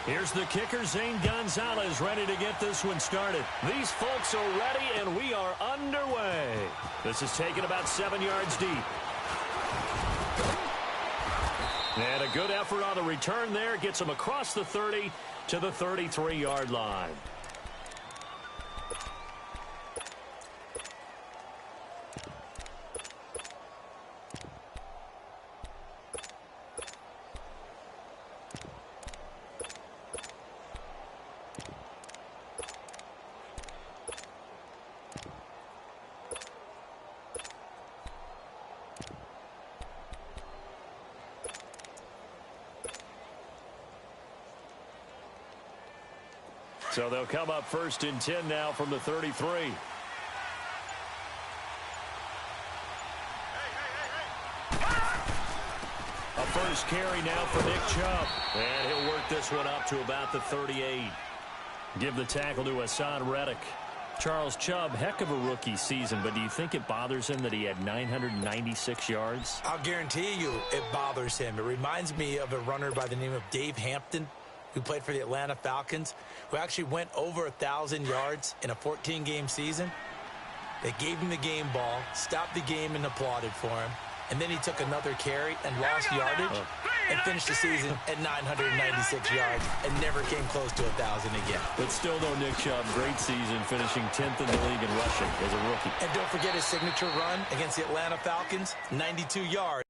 Here's the kicker, Zane Gonzalez, ready to get this one started. These folks are ready, and we are underway. This is taken about 7 yards deep. And a good effort on the return there. Gets him across the 30 to the 33-yard line. So they'll come up 1st and 10 now from the 33. A first carry now for Nick Chubb. And he'll work this one up to about the 38. Give the tackle to Hassan Reddick. Charles Chubb, heck of a rookie season, but do you think it bothers him that he had 996 yards? I'll guarantee you it bothers him. It reminds me of a runner by the name of Dave Hampton, who played for the Atlanta Falcons, who actually went over 1,000 yards in a 14-game season. They gave him the game ball, stopped the game, and applauded for him. And then he took another carry and lost yardage and finished the season at 996 yards and never came close to 1,000 again. But still, though, Nick Chubb, great season, finishing 10th in the league in rushing as a rookie. And don't forget his signature run against the Atlanta Falcons, 92 yards.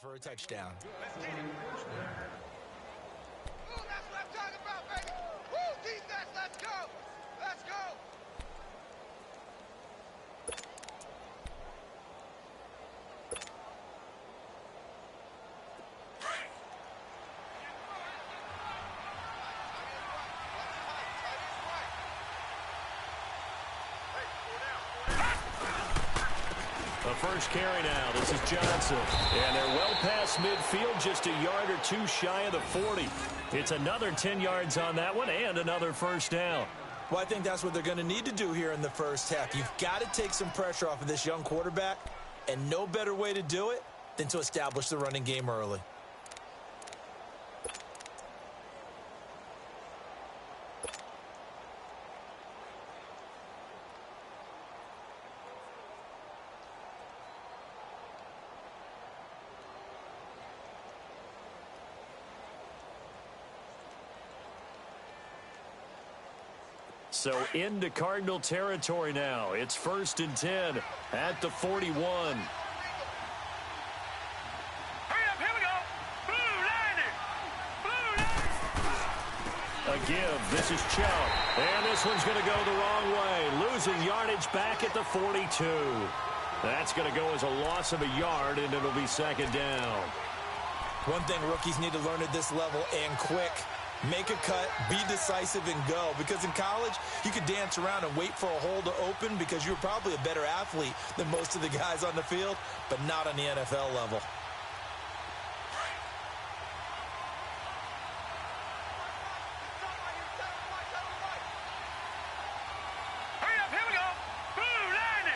For a touchdown. Let's get it. Ooh, that's what I'm talking about, baby. Woo, defense, let's go. Let's go. The first carry now. This is Johnson. And they're well past midfield, just a yard or two shy of the 40. It's another 10 yards on that one and another first down. Well, I think that's what they're going to need to do here in the first half. You've got to take some pressure off of this young quarterback, and no better way to do it than to establish the running game early. So into Cardinal territory now. It's 1st and 10 at the 41. Hurry up, here we go. Blue line. A give. This is Chubb. And this one's going to go the wrong way. Losing yardage back at the 42. That's going to go as a loss of a yard, and it'll be 2nd down. One thing rookies need to learn at this level, and quick. Make a cut, be decisive, and go. Because in college, you could dance around and wait for a hole to open because you're probably a better athlete than most of the guys on the field, but not on the NFL level. Hurry up, here we go. Blue line.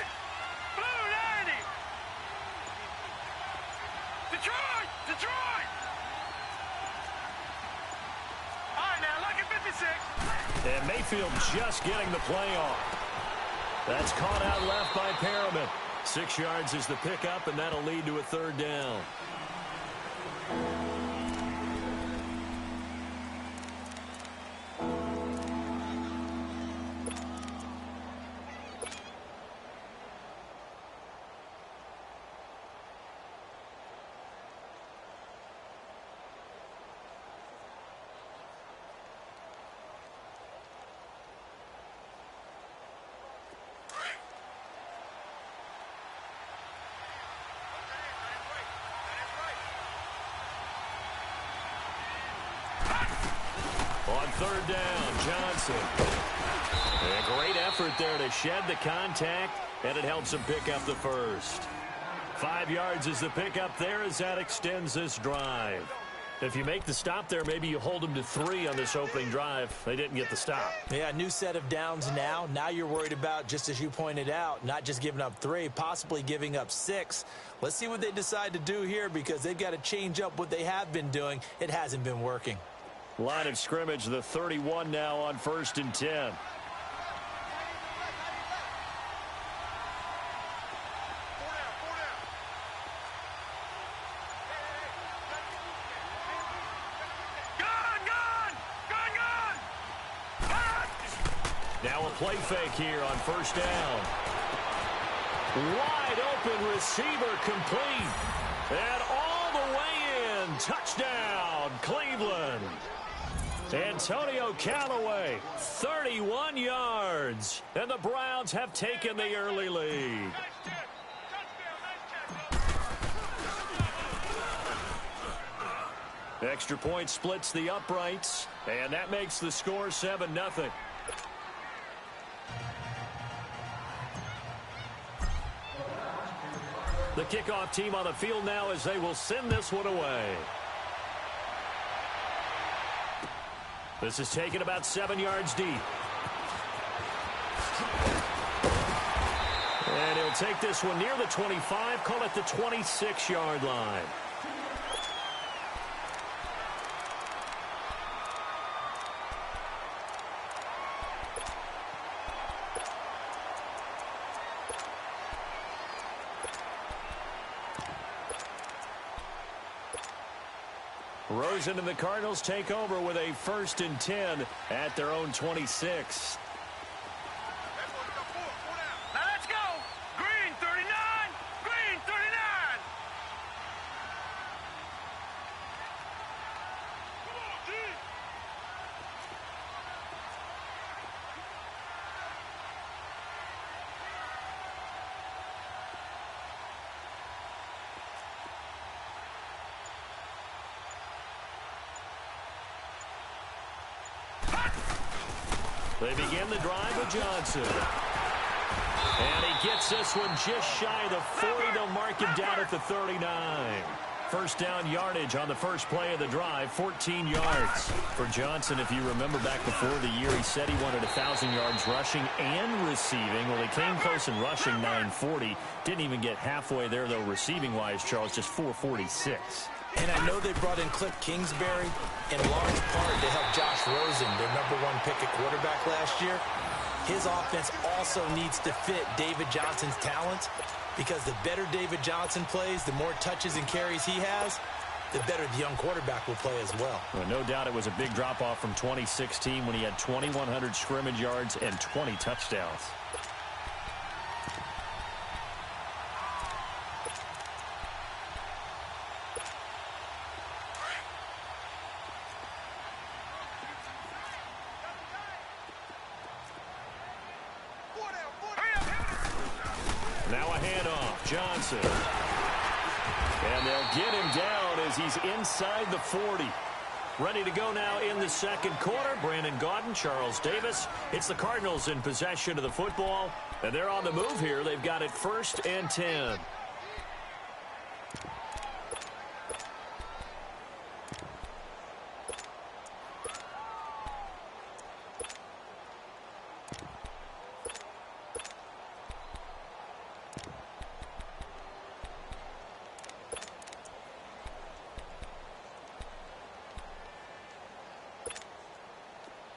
Blue line. Detroit, Detroit. And Mayfield just getting the play off. That's caught out left by Perriman. 6 yards is the pickup, and that'll lead to a 3rd down. On 3rd down, Johnson. A great effort there to shed the contact, and it helps him pick up the first. 5 yards is the pickup there as that extends this drive. If you make the stop there, maybe you hold them to 3 on this opening drive. They didn't get the stop. Yeah, new set of downs now. Now you're worried about, just as you pointed out, not just giving up 3, possibly giving up 6. Let's see what they decide to do here, because they've got to change up what they have been doing. It hasn't been working. Line of scrimmage, the 31 now on 1st and 10. Now a play fake here on 1st down. Wide open receiver complete. And all the way in. Touchdown, Cleveland. Antonio Callaway, 31 yards. And the Browns have taken the early lead. Extra point splits the uprights. And that makes the score 7-0. The kickoff team on the field now as they will send this one away. This is taken about 7 yards deep. And he'll take this one near the 25, call it the 26-yard line. Rosen and the Cardinals take over with a 1st and 10 at their own 26. Now let's go. Green 39. Green 39. Come on, G. They begin the drive with Johnson. And he gets this one just shy of the 40. They'll mark him down at the 39. 1st down yardage on the first play of the drive, 14 yards. For Johnson, if you remember back before the year, he said he wanted 1,000 yards rushing and receiving. Well, he came close in rushing, 940. Didn't even get halfway there, though, receiving-wise, Charles, just 446. And I know they brought in Cliff Kingsbury in large part to help Josh Rosen, their #1 pick at quarterback last year. His offense also needs to fit David Johnson's talents, because the better David Johnson plays, the more touches and carries he has, the better the young quarterback will play as well. Well, no doubt it was a big drop-off from 2016 when he had 2,100 scrimmage yards and 20 touchdowns. Now a handoff, Johnson. And they'll get him down as he's inside the 40. Ready to go now in the second quarter. Brandon Gaudin, Charles Davis. It's the Cardinals in possession of the football. And they're on the move here. They've got it 1st and 10.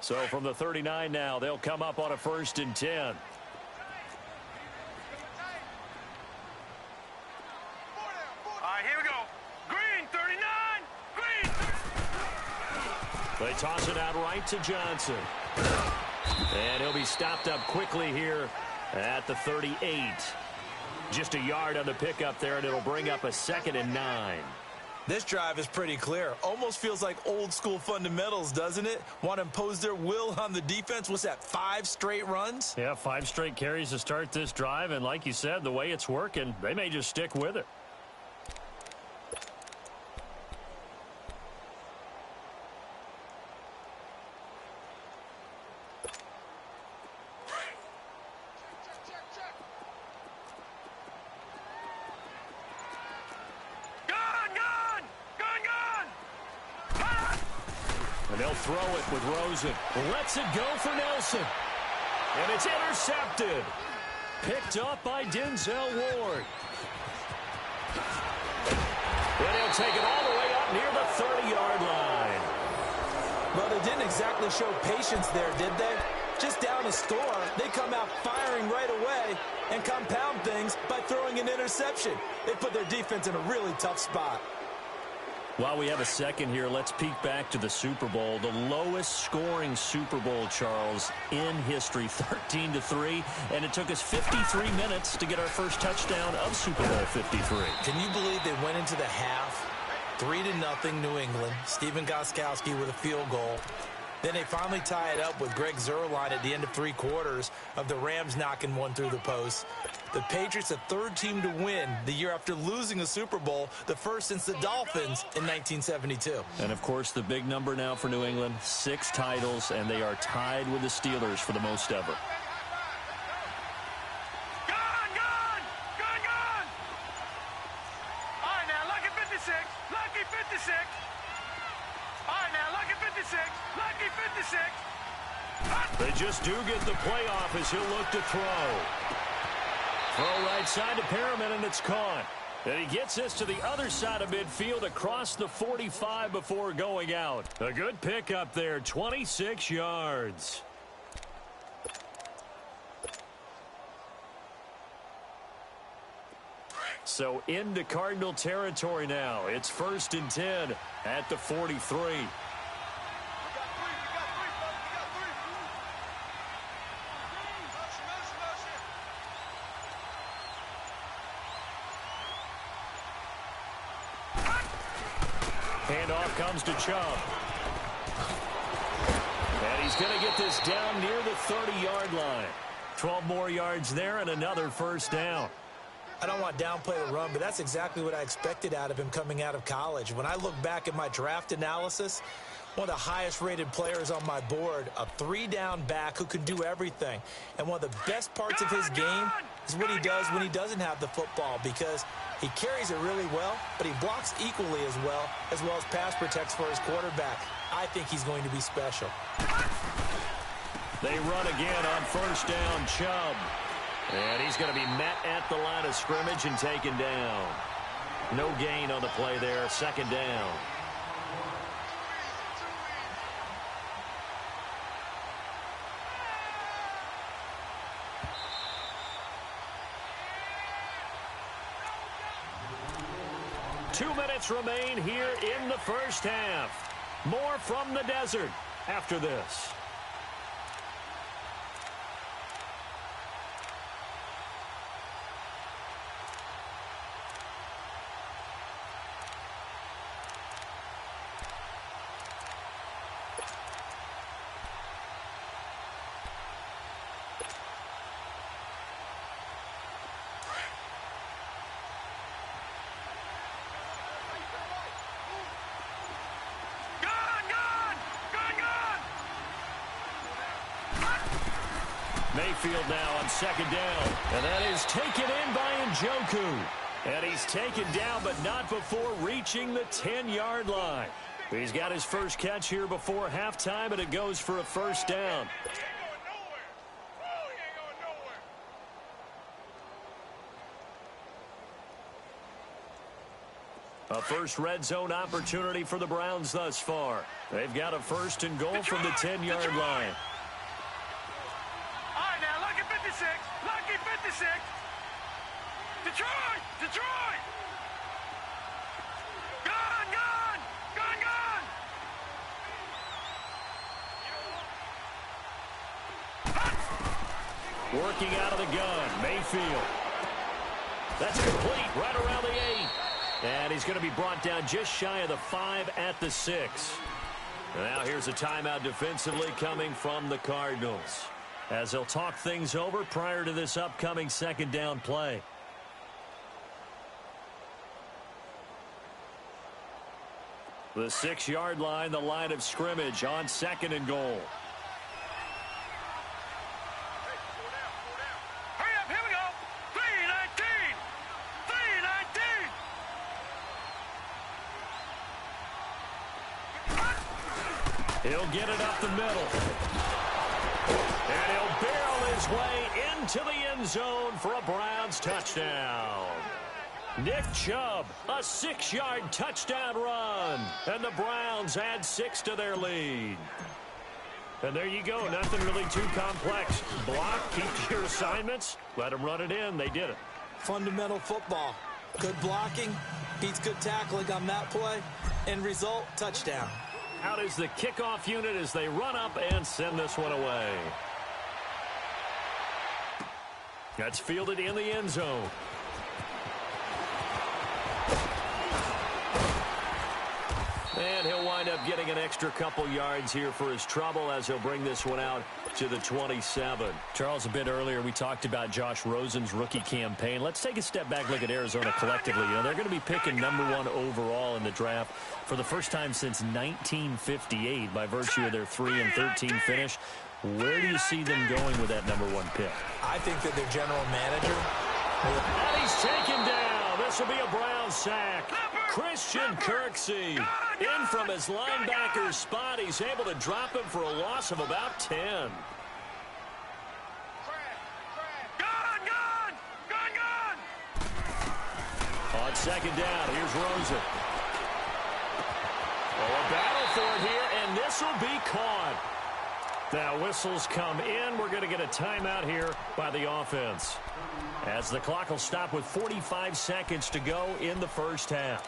So from the 39 now, they'll come up on a 1st and 10. All right, here we go. Green 39. Green. They toss it out right to Johnson. And he'll be stopped up quickly here at the 38. Just a yard on the pickup there, and it'll bring up a 2nd and 9. This drive is pretty clear. Almost feels like old school fundamentals, doesn't it? Want to impose their will on the defense. What's that, 5 straight runs? Yeah, 5 straight carries to start this drive. And like you said, the way it's working, they may just stick with it. They'll throw it with Rosen. Lets it go for Nelson. And it's intercepted. Picked up by Denzel Ward. And he'll take it all the way up near the 30-yard line. Well, they didn't exactly show patience there, did they? Just down a score, they come out firing right away and compound things by throwing an interception. They put their defense in a really tough spot. While we have a second here, let's peek back to the Super Bowl. The lowest scoring Super Bowl, Charles, in history, 13-3. And it took us 53 minutes to get our first touchdown of Super Bowl 53. Can you believe they went into the half, 3-0 New England, Stephen Gostkowski with a field goal. Then they finally tie it up with Greg Zuerlein at the end of 3 quarters of the Rams knocking one through the post. The Patriots, the third team to win the year after losing a Super Bowl, the first since the Dolphins in 1972. And, of course, the big number now for New England, 6 titles, and they are tied with the Steelers for the most ever. Gone, gone, gone, gone. All right, now, lucky 56, lucky 56. All right, now, lucky 56, lucky 56. They just do get the playoff as he'll look to throw. Throw right side to Perriman, and it's caught. And he gets this to the other side of midfield across the 45 before going out. A good pickup there, 26 yards. So into Cardinal territory now. It's 1st and 10 at the 43. Handoff comes to Chubb. And he's going to get this down near the 30-yard line. 12 more yards there and another first down. I don't want to downplay the run, but that's exactly what I expected out of him coming out of college. When I look back at my draft analysis, one of the highest-rated players on my board, a 3-down back who can do everything. And one of the best parts of his game is what he does when he doesn't have the football, because he carries it really well, but he blocks equally as well as pass protects for his quarterback. I think he's going to be special. They run again on first down, Chubb. And he's going to be met at the line of scrimmage and taken down. No gain on the play there, 2nd down. Two minutes remain here in the first half. More from the desert after this. Mayfield now on 2nd down. And that is taken in by Njoku. And he's taken down, but not before reaching the 10-yard line. He's got his first catch here before halftime, and it goes for a first down. A first red zone opportunity for the Browns thus far. They've got a 1st and goal from the 10-yard line. All right, now, lucky 56, lucky 56. Detroit, Detroit. Gone, gone, gone, gone. Working out of the gun, Mayfield. That's complete right around the 8. And he's going to be brought down just shy of the 5 at the 6. Now here's a timeout defensively coming from the Cardinals, as they'll talk things over prior to this upcoming 2nd down play. The 6-yard line, the line of scrimmage on 2nd and goal. Hurry up, here we go. 3:19. 3:19. He'll get it up the middle. And he'll barrel his way into the end zone for a Browns touchdown. Nick Chubb, a 6-yard touchdown run. And the Browns add 6 to their lead. And there you go. Nothing really too complex. Block, keep to your assignments, let them run it in. They did it. Fundamental football. Good blocking, beats good tackling on that play. End result, touchdown. Out is the kickoff unit as they run up and send this one away. That's fielded in the end zone. And he'll wind up getting an extra couple yards here for his trouble as he'll bring this one out to the 27. Charles, a bit earlier we talked about Josh Rosen's rookie campaign. Let's take a step back, look at Arizona collectively. You know, they're going to be picking #1 overall in the draft for the first time since 1958 by virtue of their 3-13 finish. Where do you see them going with that #1 pick? I think that their general manager... And he's taken down. This will be a Brown sack. Christian Kirksey in from his linebacker spot. He's able to drop him for a loss of about 10. Gone! On second down, here's Rosen. Oh, a battle for it here, and this will be caught. Now whistles come in. We're going to get a timeout here by the offense, as the clock will stop with 45 seconds to go in the first half.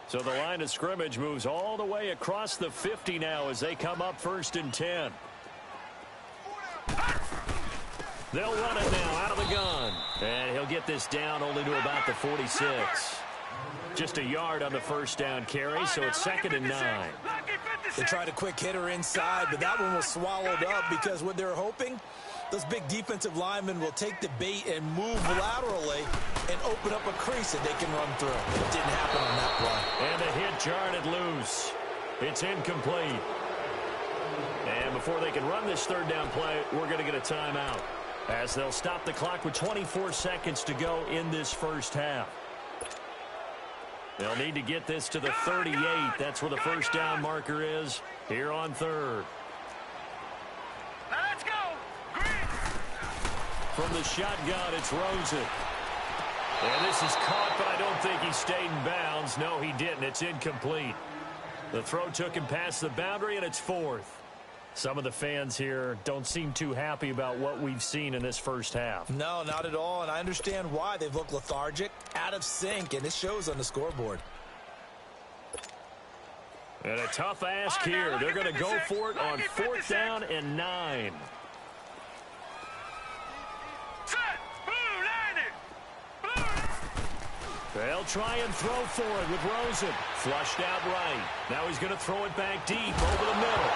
So the line of scrimmage moves all the way across the 50 now as they come up 1st and 10. They'll run it now out of the gun. And he'll get this down only to about the 46. Just a yard on the first down carry, so it's 2nd and 9. They tried a quick hitter inside, but that one was swallowed up because what they're hoping, those big defensive linemen will take the bait and move laterally and open up a crease that they can run through. It didn't happen on that play. And the hit jarred it loose. It's incomplete. And before they can run this 3rd down play, we're going to get a timeout, as they'll stop the clock with 24 seconds to go in this first half. They'll need to get this to the 38. That's where the first down marker is here on 3rd. Let's go. Green. From the shotgun, it's Rosen. And this is caught, but I don't think he stayed in bounds. No, he didn't. It's incomplete. The throw took him past the boundary, and it's 4th. Some of the fans here don't seem too happy about what we've seen in this first half. No, not at all, and I understand why. They've looked lethargic, out of sync, and it shows on the scoreboard. And a tough ask here. They're going to go for it on 4th down and 9. Set. Blue, 90. Blue. They'll try and throw for it with Rosen. Flushed out right. Now he's going to throw it back deep over the middle.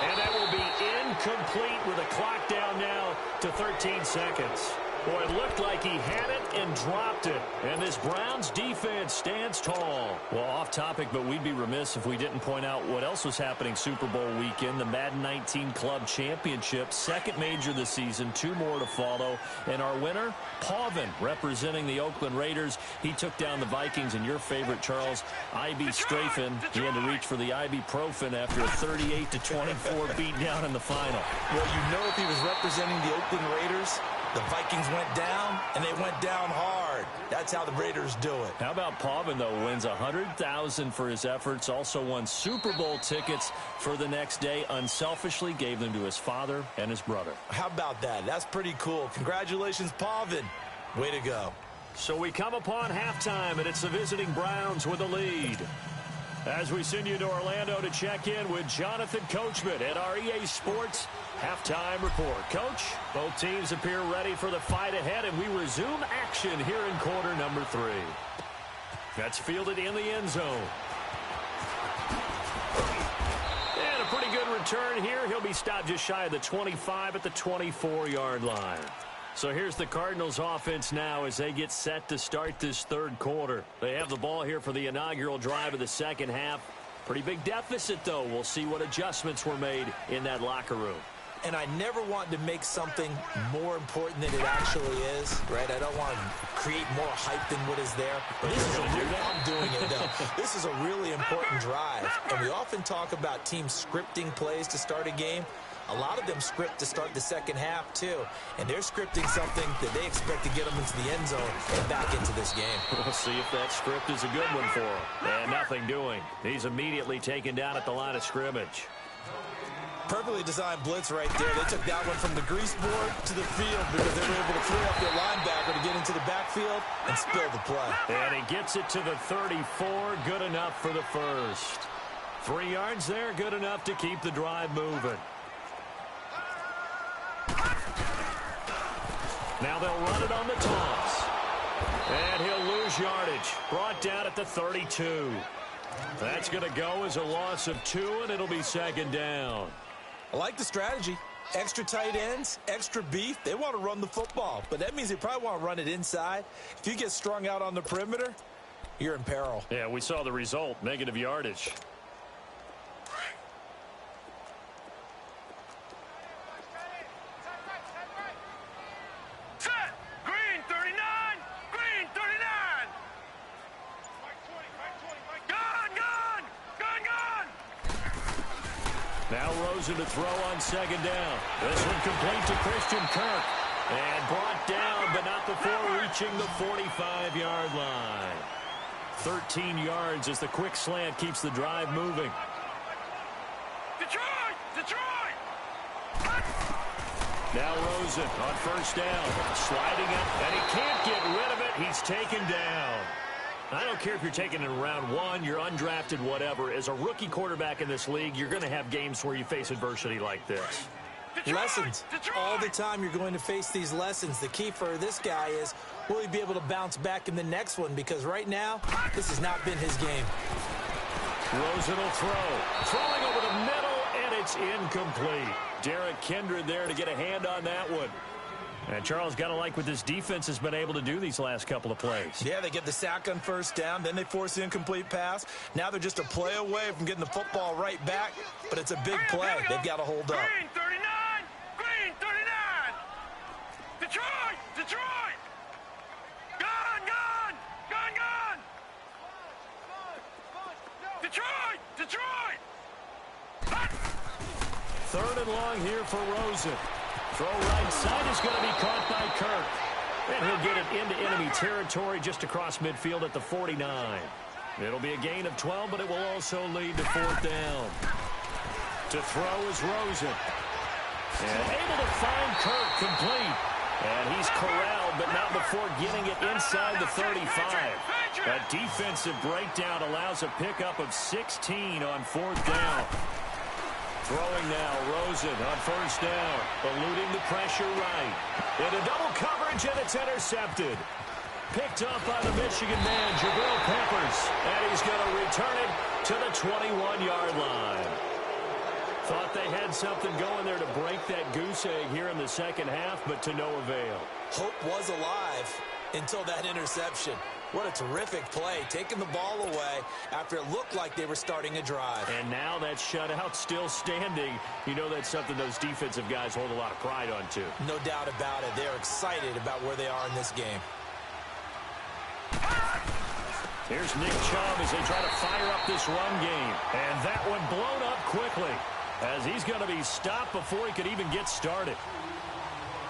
And that will be incomplete with a clock down now to 13 seconds. Boy, it looked like he had it and dropped it. And this Browns defense stands tall. Well, off topic, but we'd be remiss if we didn't point out what else was happening Super Bowl weekend. The Madden 19 Club Championship, 2nd major this season, 2 more to follow. And our winner, Pavin, representing the Oakland Raiders. He took down the Vikings, and your favorite, Charles, IB Strafen. He had to reach for the ibuprofen after a 38-24 beatdown in the final. Well, you know, if he was representing the Oakland Raiders, the Vikings went down, and they went down hard. That's how the Raiders do it. How about Pavin, though, wins $100,000 for his efforts, also won Super Bowl tickets for the next day, unselfishly gave them to his father and his brother. How about that? That's pretty cool. Congratulations, Pavin. Way to go. So we come upon halftime, and it's the visiting Browns with the lead. As we send you to Orlando to check in with Jonathan Coachman at our EA Sports Halftime Report. Coach, both teams appear ready for the fight ahead, and we resume action here in quarter number 3. That's fielded in the end zone. And a pretty good return here. He'll be stopped just shy of the 25 at the 24-yard line. So here's the Cardinals offense now as they get set to start this 3rd quarter. They have the ball here for the inaugural drive of the 2nd half. Pretty big deficit, though. We'll see what adjustments were made in that locker room. and I never want to make something more important than it actually is, right? I don't want to create more hype than what is there. I'm doing it, though. This is a really important drive, and we often talk about teams scripting plays to start a game. A lot of them script to start the second half, too. And they're scripting something that they expect to get them into the end zone and back into this game. We'll see if that script is a good one for him. And nothing doing. He's immediately taken down at the line of scrimmage. Perfectly designed blitz right there. They took that one from the grease board to the field because they were able to free up their linebacker to get into the backfield and spill the play. And he gets it to the 34. Good enough for the first. 3 yards there. Good enough to keep the drive moving. Now they'll run it on the toss. And he'll lose yardage. Brought down at the 32. That's going to go as a loss of 2, and it'll be second down. I like the strategy. Extra tight ends, extra beef. They want to run the football, but that means they probably want to run it inside. If you get strung out on the perimeter, you're in peril. Yeah, we saw the result, negative yardage. Now Rosen to throw on second down. This one complete to Christian Kirk. And brought down, but not before reaching the 45-yard line. 13 yards as the quick slant keeps the drive moving. Detroit! Detroit! Now Rosen on first down. Sliding up, and he can't get rid of it. He's taken down. I don't care if you're taking it in round 1, you're undrafted, whatever. As a rookie quarterback in this league, you're going to have games where you face adversity like this. Detroit! Lessons. Detroit! All the time you're going to face these lessons. The key for this guy is, will he be able to bounce back in the next one? Because right now, this has not been his game. Rosen will throw. Throwing over the middle, and it's incomplete. Derek Kindred there to get a hand on that one. And Charles, got to like what this defense has been able to do these last couple of plays. Yeah, they get the sack on first down, then they force the incomplete pass. Now they're just a play away from getting the football right back, but it's a big play. They've got to hold up. Green 39! Green 39! Detroit! Detroit! Gun! Gun! Gun! Gun! Detroit! Detroit! Third and long here for Rosen. Throw right side is going to be caught by Kirk. And he'll get it into enemy territory just across midfield at the 49. It'll be a gain of 12, but it will also lead to fourth down. To throw is Rosen. And able to find Kirk complete. And he's corralled, but not before getting it inside the 35. A defensive breakdown allows a pickup of 16 on fourth down. Throwing now, Rosen on first down, eluding the pressure right. Into double coverage, and it's intercepted. Picked up by the Michigan man, Jabril Peppers, and he's going to return it to the 21-yard line. Thought they had something going there to break that goose egg here in the second half, but to no avail. Hope was alive until that interception. What a terrific play, taking the ball away after it looked like they were starting a drive. And now that shutout still standing. You know that's something those defensive guys hold a lot of pride on, too. No doubt about it. They're excited about where they are in this game. Here's Nick Chubb as they try to fire up this run game. And that one blown up quickly as he's going to be stopped before he could even get started.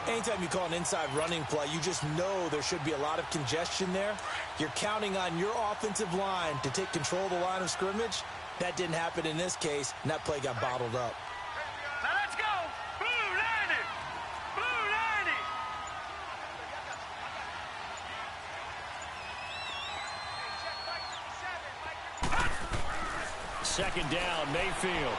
Anytime you call an inside running play, you just know there should be a lot of congestion there. You're counting on your offensive line to take control of the line of scrimmage. That didn't happen in this case, and that play got bottled up. Now let's go! Blue 90! Blue 90! Second down, Mayfield.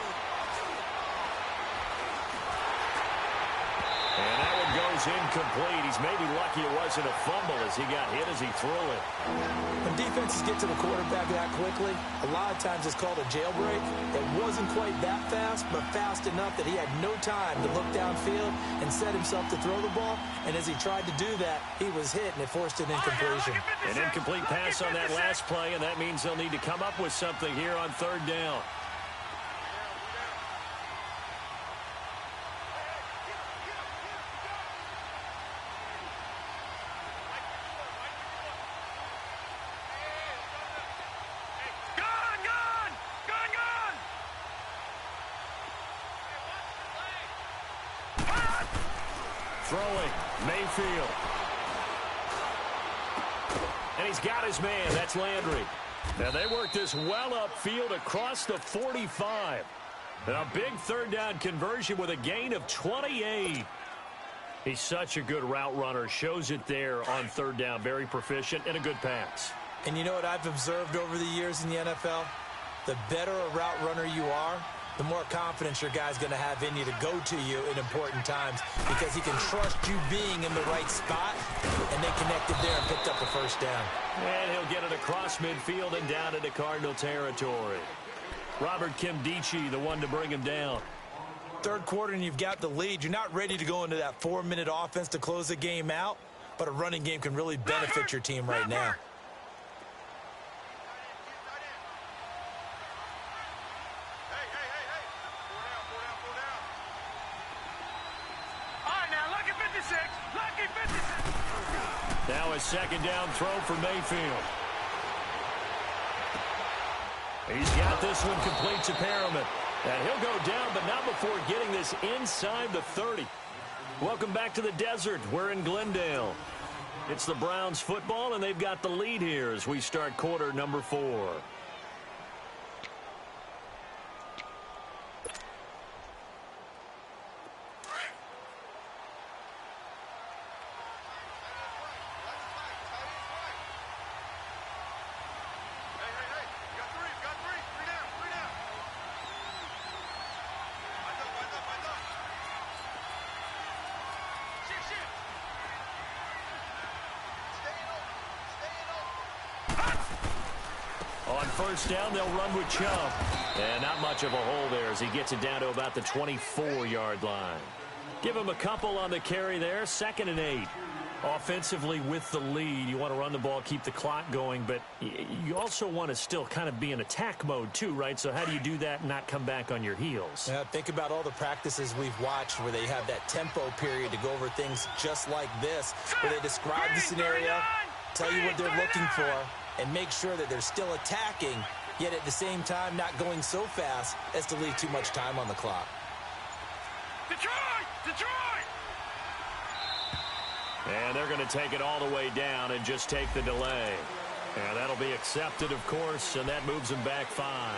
And that one goes incomplete. He's maybe lucky it wasn't a fumble as he got hit as he threw it. When defenses get to the quarterback that quickly, a lot of times it's called a jailbreak. It wasn't quite that fast, but fast enough that he had no time to look downfield and set himself to throw the ball. And as he tried to do that, he was hit, and it forced an incompletion. An incomplete pass on that last play, and that means they'll need to come up with something here on third down. throwing. Mayfield. And he's got his man. That's Landry. Now they work this well upfield across the 45. And a big third down conversion with a gain of 28. He's such a good route runner. Shows it there on third down. Very proficient and a good pass. And you know what I've observed over the years in the NFL? The better a route runner you are, the more confidence your guy's going to have in you to go to you in important times because he can trust you being in the right spot, and they connected there and picked up the first down. And he'll get it across midfield and down into Cardinal territory. Robert Kimdichie, the one to bring him down. Third quarter and you've got the lead. You're not ready to go into that 4-minute offense to close the game out, but a running game can really benefit your team right now. Now a second down throw for Mayfield. He's got this one complete to Perriman. And he'll go down, but not before getting this inside the 30. Welcome back to the desert. We're in Glendale. It's the Browns football, and they've got the lead here as we start quarter number 4. On first down, they'll run with Chubb. And not much of a hole there as he gets it down to about the 24-yard line. Give him a couple on the carry there. 2nd and 8. Offensively with the lead, you want to run the ball, keep the clock going, but you also want to still kind of be in attack mode too, right? So how do you do that and not come back on your heels? Yeah, think about all the practices we've watched where they have that tempo period to go over things just like this, where they describe the scenario, tell you what they're looking for, and make sure that they're still attacking, yet at the same time not going so fast as to leave too much time on the clock. Detroit! Detroit! And they're going to take it all the way down and just take the delay. And that'll be accepted, of course, and that moves them back 5.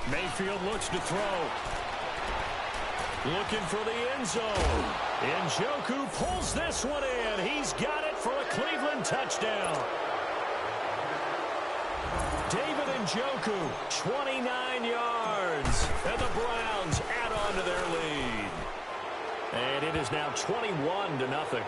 Mayfield looks to throw. Looking for the end zone. Njoku pulls this one in. He's got it for a Cleveland touchdown. David Njoku, 29 yards. And the Browns add on to their lead. And it is now 21-0.